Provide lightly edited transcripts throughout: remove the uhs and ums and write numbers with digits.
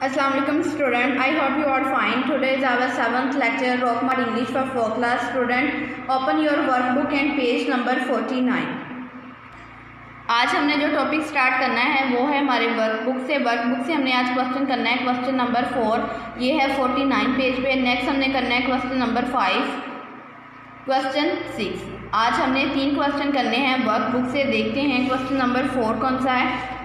Assalamu alaikum student. I hope you are fine. Today is our 7th lecture Rockmart English for 4th class student. Open your workbook and page number 49. आज हमने जो topic start करना है वो है हमारे workbook से हमने आज क्वेश्चन करना है क्वेश्चन नंबर 4, ये है 49 पेज पे। नेक्स्ट हमने करना है क्वेश्चन नंबर 5, क्वेश्चन 6। आज हमने 3 क्वेश्चन करने हैं वर्कबुक से। देखते हैं क्वेश्चन नंबर 4 कौन सा है।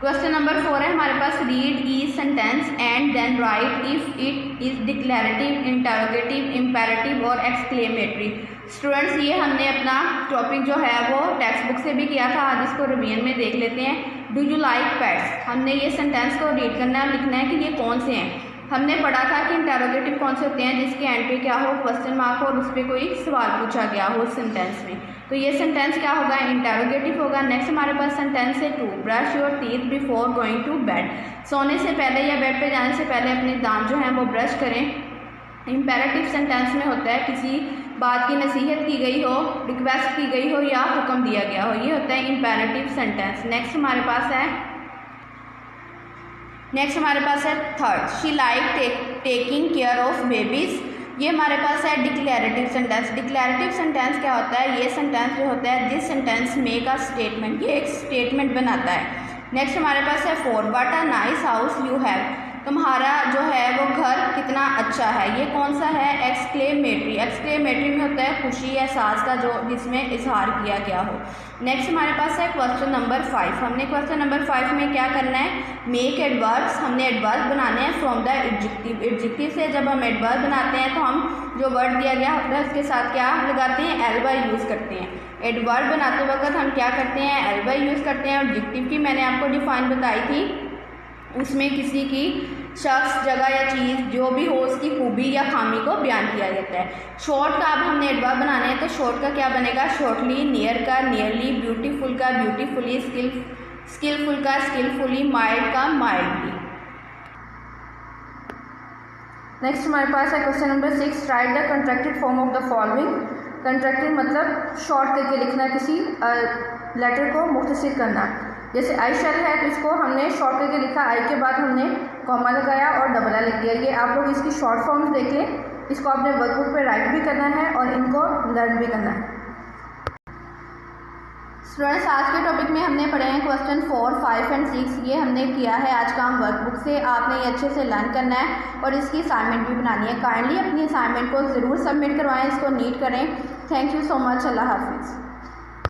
क्वेश्चन नंबर 4 है हमारे पास, read each sentence and then write if it is declarative, interrogative, imperative और एक्सक्लेमेटरी। स्टूडेंट्स, ये हमने अपना टॉपिक जो है वो टेक्स्ट बुक से भी किया था, आज इसको रिवीजन में देख लेते हैं। Do you like pets. हमने ये सेंटेंस को रीड करना है और लिखना है कि ये कौन से हैं। हमने पढ़ा था कि इंटरोगेटिव कौन से होते हैं, जिसके एंड पे क्या हो, क्वेश्चन मार्क हो और उस पर कोई सवाल पूछा गया हो उस सेंटेंस में। तो ये सेंटेंस क्या होगा, इंटरोगेटिव होगा। नेक्स्ट हमारे पास सेंटेंस है 2, brush your teeth before going to bed. सोने से पहले या बेड पे जाने से पहले अपने दांत जो हैं वो ब्रश करें। इम्पेरेटिव सेंटेंस में होता है किसी बात की नसीहत की गई हो, रिक्वेस्ट की गई हो या हुक्म दिया गया हो, ये होता है इम्पेरेटिव सेंटेंस। नेक्स्ट हमारे पास है third, she like taking care of babies. ये हमारे पास है डिक्लेरेटिव सेंटेंस। डिक्लेरेटिव सेंटेंस क्या होता है, ये सेंटेंस जो होता है this sentence make a statement, ये एक स्टेटमेंट बनाता है। नेक्स्ट हमारे पास है 4, what a nice house you have. तुम्हारा जो है वो घर कितना अच्छा है, ये कौन सा है, एक्सक्लेमेटरी। एक्सक्लेमेटरी में होता है खुशी, एहसास का जो जिसमें इजहार किया गया हो। नेक्स्ट हमारे पास है क्वेश्चन नंबर 5। हमने क्वेश्चन नंबर 5 में क्या करना है, मेक एडवर्ब्स। हमने एडवर्ब बनाने हैं फ्रॉम द एडजेक्टिव। एडजेक्टिव से जब हम एडवर्ब बनाते हैं तो हम जो वर्ड दिया गया होता है उसके साथ क्या लगाते हैं, एलवाई यूज़ करते हैं। एडवर्ब बनाते वक्त हम क्या करते हैं, एलवाई यूज़ करते हैं। एडजेक्टिव की मैंने आपको डिफाइन बताई थी, उसमें किसी की शख्स, जगह या चीज़ जो भी हो उसकी खूबी या खामी को बयान किया जाता है। शॉर्ट का अब हमने एडवर्ब बनाने हैं तो शॉर्ट का क्या बनेगा, शॉर्टली। नियर का नियरली, ब्यूटीफुल का ब्यूटीफुली, स्किलफुल का स्किलफुली, माइल्ड का माइल्डली। नेक्स्ट हमारे पास है question number 6, right the contracted form of the following. Contracted मतलब शॉर्ट करके लिखना, किसी लेटर को मुख्तसर करना। जैसे आई शैल है तो इसको हमने शॉर्ट करके लिखा, आई के बाद हमने कॉमा लगाया और डबल आई लिख दिया। ये आप लोग इसकी शॉर्ट फॉर्म्स देख लें, इसको आपने वर्कबुक पे राइट भी करना है और इनको लर्न भी करना है। स्टूडेंट्स, आज के टॉपिक में हमने पढ़े हैं क्वेश्चन 4, 5 एंड 6। ये हमने किया है आज काम वर्कबुक से। आपने ये अच्छे से लर्न करना है और इसकी असाइनमेंट भी बनानी है। काइंडली अपनी असाइनमेंट को ज़रूर सबमिट करवाएं, इसको नीट करें। Thank you so much. अल्लाह हाफिज़।